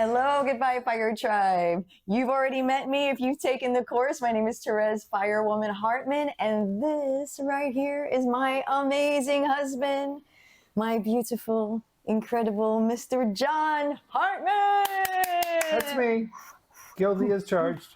Hello, goodbye, Fire Tribe. You've already met me if you've taken the course. My name is Terez, Firewoman Hartmann, and this right here is my amazing husband, my beautiful, incredible Mr. John Hartmann. That's me. Guilty as charged.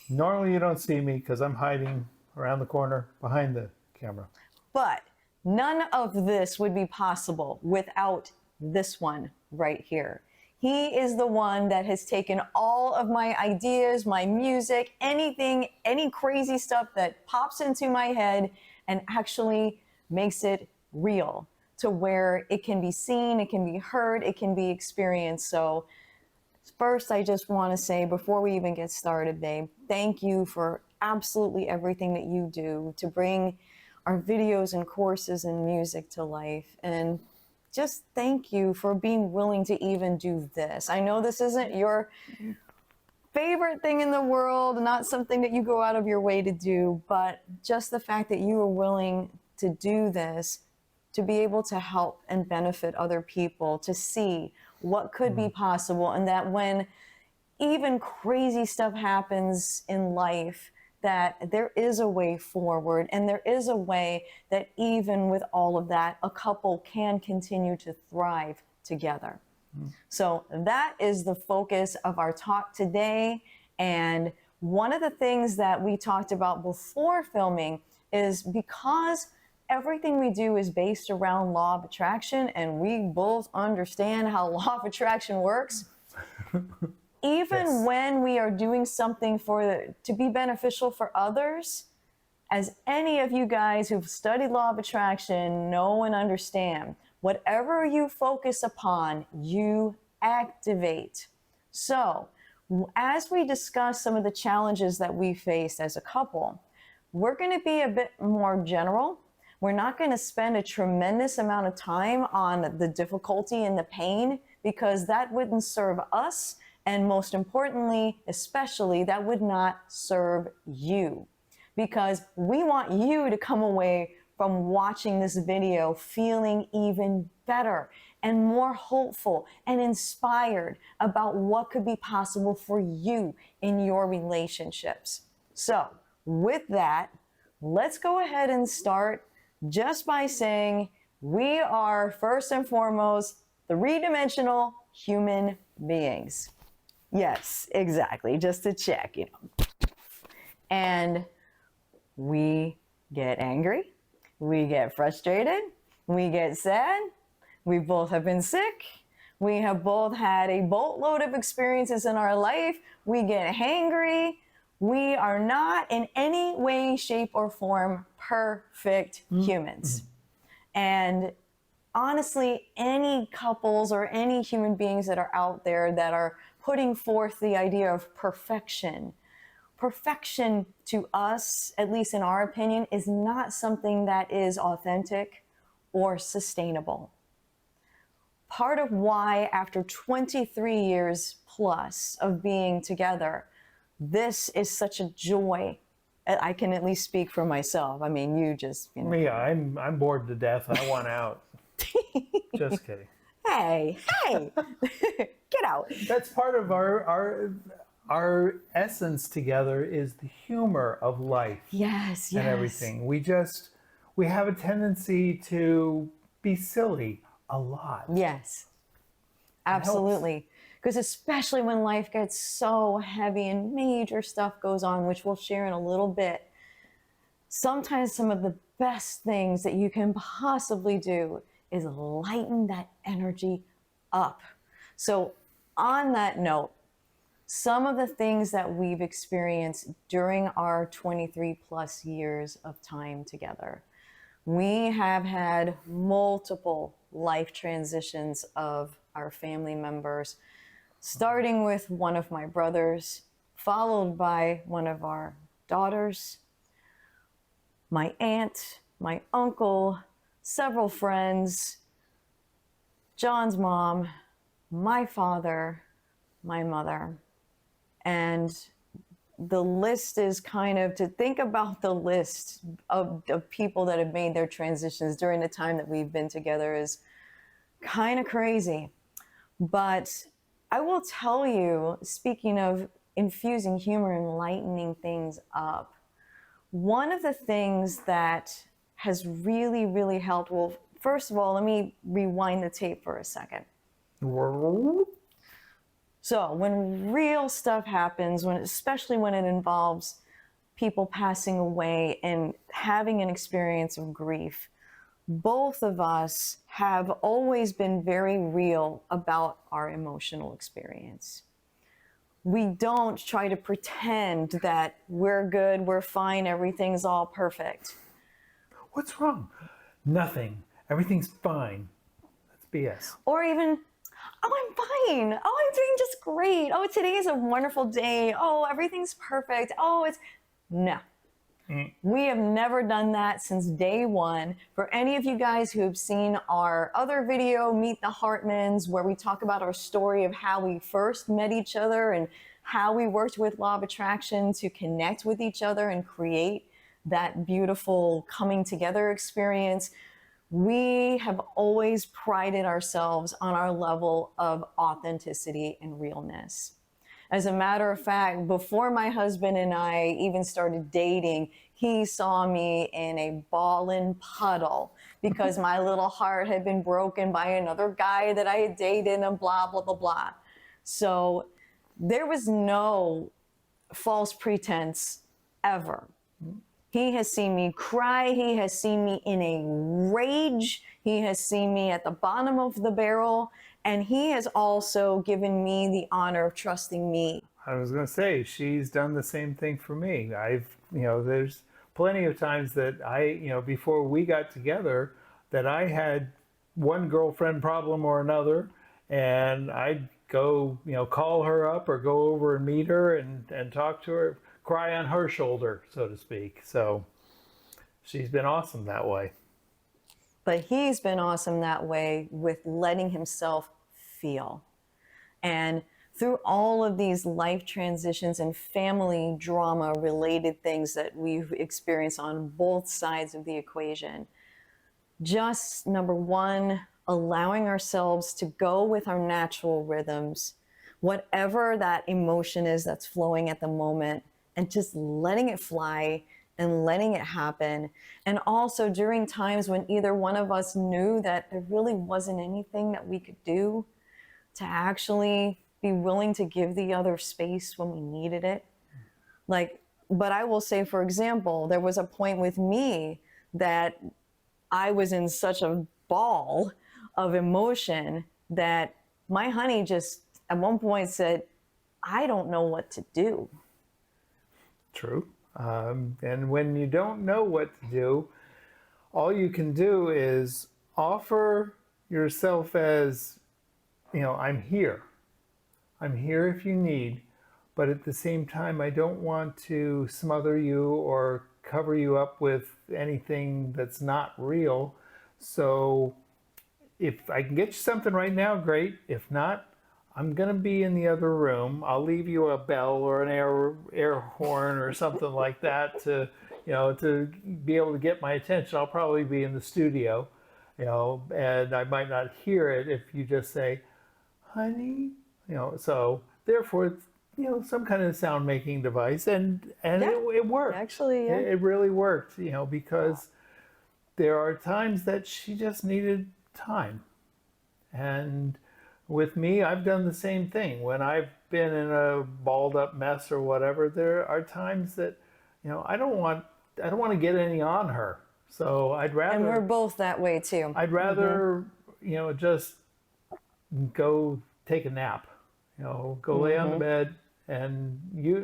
Normally you don't see me because I'm hiding around the corner behind the camera. But none of this would be possible without this one right here. He is the one that has taken all of my ideas, my music, anything, any crazy stuff that pops into my head and actually makes it real to where it can be seen, it can be heard, it can be experienced. So first, I just want to say, before we even get started, babe, thank you for absolutely everything that you do to bring our videos and courses and music to life. And just thank you for being willing to even do this. I know this isn't your favorite thing in the world, not something that you go out of your way to do, but just the fact that you are willing to do this, to be able to help and benefit other people, to see what could be possible, and that when even crazy stuff happens in life, that there is a way forward, and there is a way that even with all of that, a couple can continue to thrive together. So that is the focus of our talk today. And one of the things that we talked about before filming is, because everything we do is based around law of attraction, and we both understand how law of attraction works. Even Yes. when we are doing something to be beneficial for others, as any of you guys who've studied law of attraction know and understand, whatever you focus upon, you activate. So as we discuss some of the challenges that we face as a couple, we're going to be a bit more general. We're not going to spend a tremendous amount of time on the difficulty and the pain, because that wouldn't serve us. And most importantly, especially, that would not serve you, because we want you to come away from watching this video feeling even better and more hopeful and inspired about what could be possible for you in your relationships. So with that, let's go ahead and start just by saying we are first and foremost three-dimensional human beings. Yes, exactly. Just to check, And we get angry, we get frustrated, we get sad, we both have been sick, we have both had a boatload of experiences in our life, we get hangry. We are not in any way, shape, or form perfect humans. And honestly, any couples or any human beings that are out there that are putting forth the idea of perfection to us, at least in our opinion, is not something that is authentic or sustainable. Part of why, after 23 years plus of being together, this is such a joy. I can at least speak for myself. I mean, you just, Me, I'm bored to death. I want out. Just kidding. Hey, get out. That's part of our essence together, is the humor of life. Yes, yes. And everything. We have a tendency to be silly a lot. Yes, absolutely. Because especially when life gets so heavy and major stuff goes on, which we'll share in a little bit, sometimes some of the best things that you can possibly do is lighten that energy up. So on that note, some of the things that we've experienced during our 23 plus years of time together, we have had multiple life transitions of our family members, starting with one of my brothers, followed by one of our daughters, my aunt, my uncle, several friends, John's mom, my father, my mother. And the list is kind of, to think about the list of people that have made their transitions during the time that we've been together is kind of crazy. But I will tell you, speaking of infusing humor and lightening things up, one of the things that has really, really helped, well, first of all, let me rewind the tape for a second. So when real stuff happens, especially when it involves people passing away and having an experience of grief, both of us have always been very real about our emotional experience. We don't try to pretend that we're good, we're fine, everything's all perfect. What's wrong? Nothing. Everything's fine. That's BS. Or even, oh, I'm fine. Oh, I'm doing just great. Oh, today is a wonderful day. Oh, everything's perfect. Oh, it's, no. We have never done that since day one. For any of you guys who have seen our other video, Meet the Hartmans, where we talk about our story of how we first met each other and how we worked with Law of Attraction to connect with each other and create that beautiful coming together experience, we have always prided ourselves on our level of authenticity and realness. As a matter of fact, before my husband and I even started dating, he saw me in a ballin' puddle because my little heart had been broken by another guy that I had dated and blah, blah, blah, blah. So there was no false pretense ever. He has seen me cry. He has seen me in a rage. He has seen me at the bottom of the barrel. And he has also given me the honor of trusting me. I was going to say, she's done the same thing for me. There's plenty of times that before we got together, that I had one girlfriend problem or another, and I'd go, call her up or go over and meet her and talk to her, cry on her shoulder, so to speak. So she's been awesome that way. But he's been awesome that way with letting himself feel. And through all of these life transitions and family drama related things that we've experienced on both sides of the equation, just number one, allowing ourselves to go with our natural rhythms, whatever that emotion is that's flowing at the moment, and just letting it fly and letting it happen. And also during times when either one of us knew that there really wasn't anything that we could do, to actually be willing to give the other space when we needed it. But I will say, for example, there was a point with me that I was in such a ball of emotion that my honey just at one point said, I don't know what to do. True. And when you don't know what to do, all you can do is offer yourself as, I'm here. I'm here if you need, but at the same time, I don't want to smother you or cover you up with anything that's not real. So if I can get you something right now, great. If not, I'm going to be in the other room. I'll leave you a bell or an air horn or something like that to be able to get my attention. I'll probably be in the studio, and I might not hear it if you just say, honey, so therefore it's, some kind of sound making device, and yeah, it worked. Actually, yeah. It really worked, because there are times that she just needed time. And with me, I've done the same thing. When I've been in a balled up mess or whatever, there are times that, I don't want to get any on her. So I'd rather. And we're both that way too. I'd rather, just go take a nap, go lay on the bed, and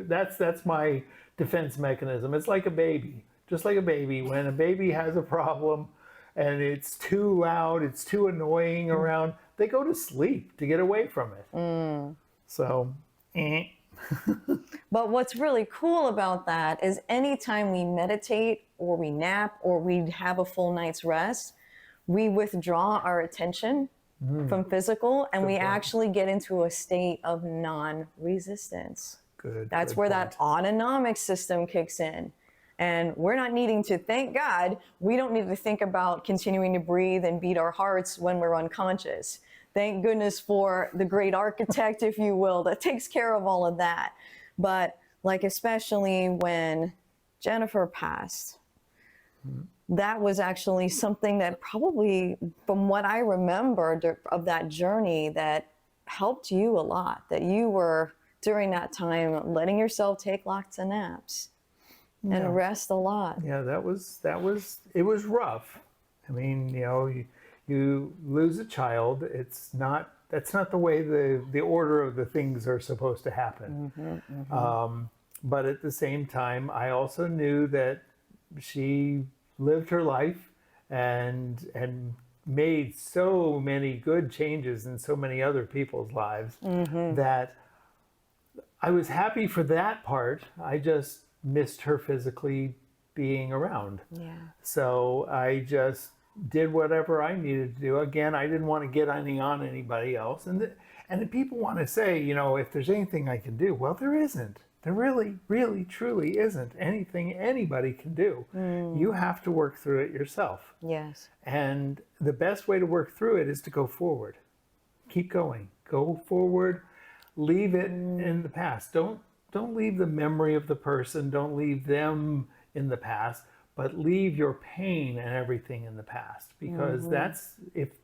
that's my defense mechanism. It's like a baby, just like a baby. When a baby has a problem and it's too loud, it's too annoying around, they go to sleep to get away from it. So, But what's really cool about that is anytime we meditate or we nap or we have a full night's rest, we withdraw our attention from physical, and we actually get into a state of non-resistance. Good. That's where that autonomic system kicks in. And we're not needing to, thank God, we don't need to think about continuing to breathe and beat our hearts when we're unconscious. Thank goodness for the great architect, if you will, that takes care of all of that. But like, especially when Jennifer passed, that was actually something that probably, from what I remember of that journey, that helped you a lot, that you were during that time letting yourself take lots of naps and rest a lot. Yeah, it was rough. I mean, you lose a child. That's not the way the order of the things are supposed to happen. But at the same time, I also knew that she lived her life and made so many good changes in so many other people's lives that I was happy for that part. I just missed her physically being around. Yeah. So I just did whatever I needed to do. Again, I didn't want to get anything on anybody else. And the people want to say, if there's anything I can do. Well, there isn't. There really, really, truly isn't anything anybody can do. You have to work through it yourself. Yes. And the best way to work through it is to go forward. Keep going. Go forward. Leave it in the past. Don't leave the memory of the person. Don't leave them in the past, but leave your pain and everything in the past, because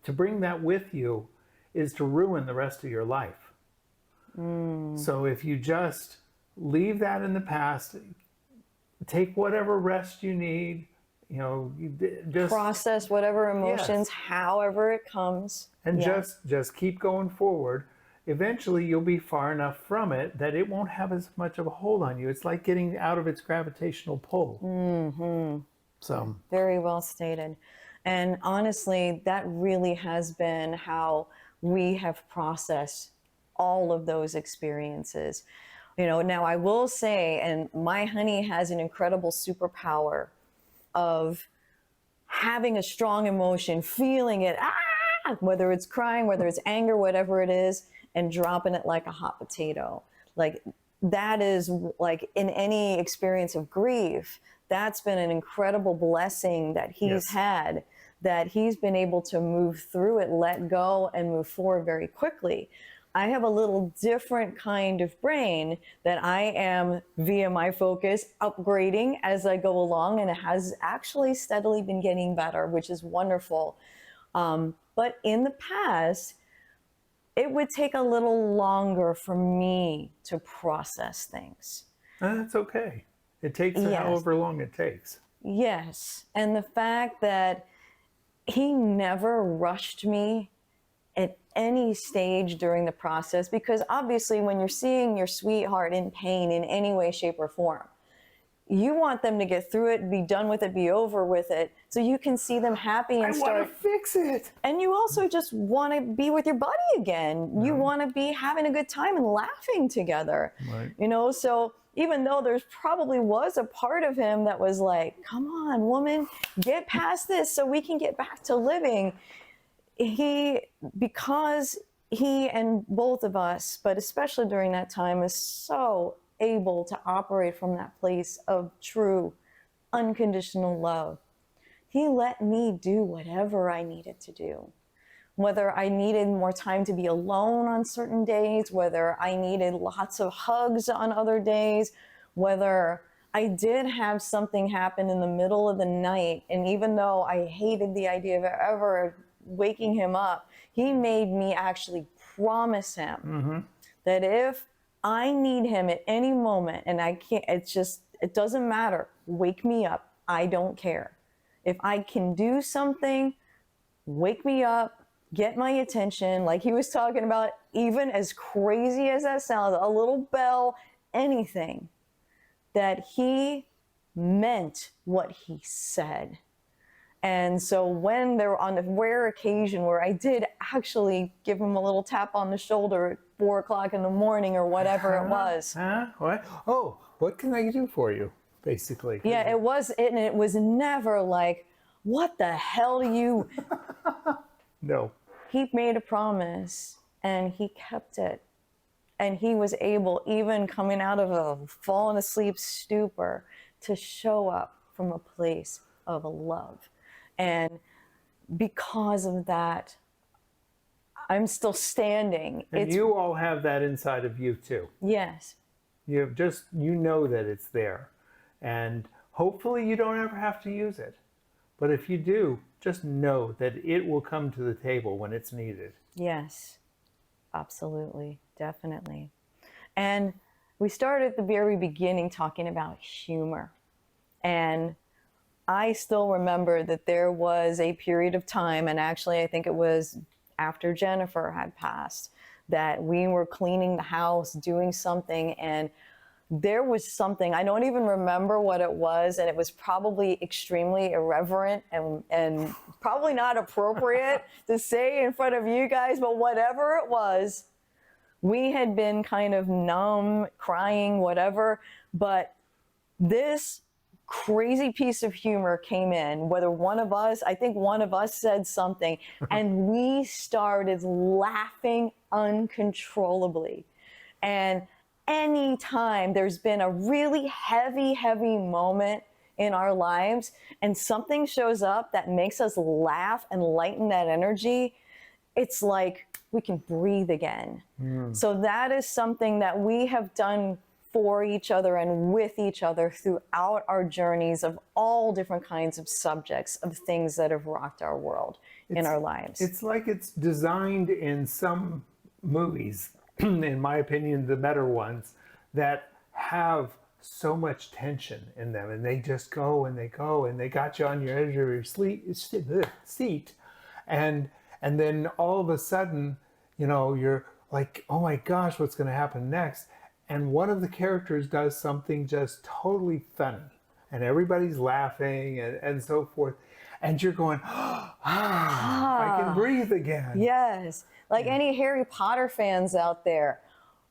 to bring that with you is to ruin the rest of your life. So if you just leave that in the past, take whatever rest you need, just process whatever emotions, however it comes. And just keep going forward. Eventually you'll be far enough from it that it won't have as much of a hold on you. It's like getting out of its gravitational pull. So very well stated. And honestly, that really has been how we have processed all of those experiences. Now I will say, and my honey has an incredible superpower of having a strong emotion, feeling it, whether it's crying, whether it's anger, whatever it is, and dropping it like a hot potato. Like, that is, like, in any experience of grief, that's been an incredible blessing that he's had, that he's been able to move through it, let go, and move forward very quickly. I have a little different kind of brain that I am, via my focus, upgrading as I go along, and it has actually steadily been getting better, which is wonderful. But in the past, it would take a little longer for me to process things. that's okay. It takes however long it takes. Yes. And the fact that he never rushed me at any stage during the process, because obviously when you're seeing your sweetheart in pain in any way, shape, or form, you want them to get through it, be done with it, be over with it, so you can see them happy and I want to fix it. And you also just want to be with your buddy again. You want to be having a good time and laughing together. Right. So even though there's probably was a part of him that was like, come on, woman, get past this so we can get back to living. Because he and both of us, but especially during that time, is so able to operate from that place of true, unconditional love. He let me do whatever I needed to do. Whether I needed more time to be alone on certain days, whether I needed lots of hugs on other days, whether I did have something happen in the middle of the night, and even though I hated the idea of ever waking him up, he made me actually promise him that if I need him at any moment, and I can't, it doesn't matter, wake me up, I don't care. If I can do something, wake me up, get my attention, like he was talking about, even as crazy as that sounds, a little bell, anything, that he meant what he said. And so when there on the rare occasion where I did actually give him a little tap on the shoulder at 4 o'clock in the morning or whatever it was. What? Oh, what can I do for you? Basically. Yeah, it was never like, what the hell do you? No. He made a promise and he kept it. And he was able, even coming out of a fallen asleep stupor, to show up from a place of love. And because of that, I'm still standing. And you all have that inside of you too. Yes. You know that it's there. And hopefully you don't ever have to use it. But if you do, just know that it will come to the table when it's needed. Yes, absolutely, definitely. And we started at the very beginning talking about humor. And I still remember that there was a period of time, and actually I think it was after Jennifer had passed, that we were cleaning the house, doing something, and there was something, I don't even remember what it was, and it was probably extremely irreverent and probably not appropriate to say in front of you guys, but whatever it was, we had been kind of numb, crying, whatever, but this crazy piece of humor came in, whether I think one of us said something, and we started laughing uncontrollably. And anytime there's been a really heavy moment in our lives and something shows up that makes us laugh and lighten that energy, it's like we can breathe again. So that is something that we have done for each other and with each other throughout our journeys of all different kinds of subjects, of things that have rocked our world in our lives. It's like it's designed in some movies, in my opinion, the better ones, that have so much tension in them, and they just go and they go, and they got you on your edge of your seat, and then all of a sudden, you know, you're like, oh my gosh, what's going to happen next? And one of the characters does something just totally funny, and everybody's laughing and so forth, and you're going, I can breathe again. Yes, like any Harry Potter fans out there,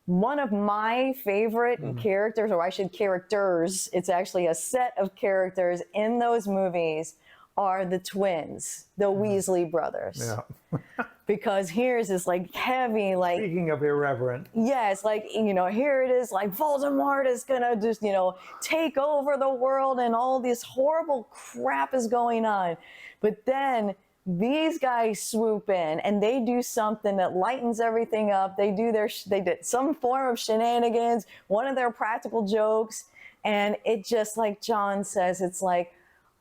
one of my favorite characters, or I should characters, it's actually a set of characters in those movies, are the twins, the Weasley brothers. Yeah. Because here's this like heavy, like, Speaking of irreverent. yes, like, you know, here it is, like Voldemort is gonna just, you know, take over the world and all this horrible crap is going on. But then these guys swoop in and they do something that lightens everything up. They did some form of shenanigans, one of their practical jokes, and it just, like John says, it's like,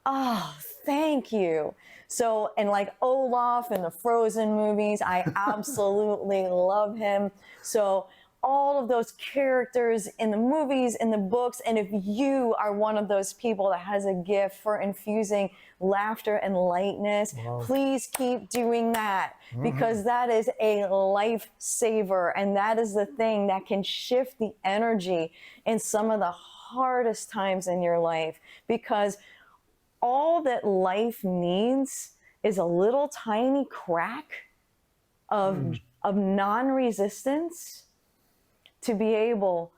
oh, thank you. So, and like Olaf in the Frozen movies, I absolutely love him. So all of those characters in the movies, in the books, and if you are one of those people that has a gift for infusing laughter and lightness, please keep doing that, because that is a lifesaver, and that is the thing that can shift the energy in some of the hardest times in your life, because all that life needs is a little tiny crack of non-resistance to be able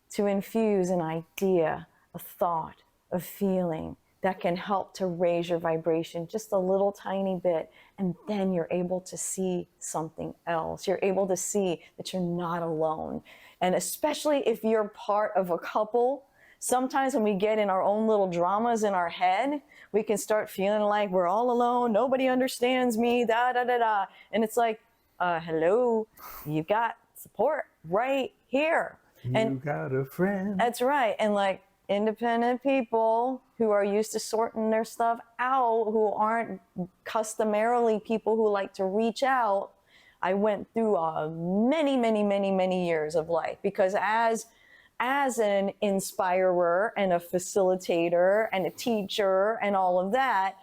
to infuse an idea, a thought, a feeling that can help to raise your vibration just a little tiny bit. And then you're able to see something else. You're able to see that you're not alone. And especially if you're part of a couple, sometimes when we get in our own little dramas in our head, we can start feeling like we're all alone, nobody understands me, da-da-da-da. And it's like, hello, you've got support right here. You got a friend. That's right. And like independent people who are used to sorting their stuff out, who aren't customarily people who like to reach out, I went through many years of life, because as an inspirer and a facilitator and a teacher and all of that,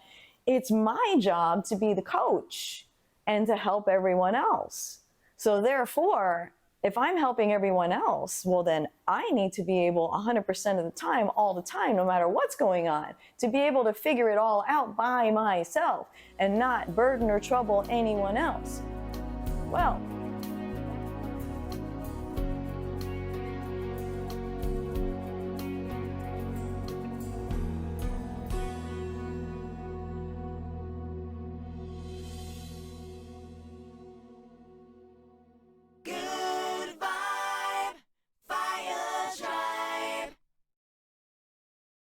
it's my job to be the coach and to help everyone else. So therefore, if I'm helping everyone else, well, then I need to be able 100% of the time, all the time, no matter what's going on, to be able to figure it all out by myself and not burden or trouble anyone else. Well,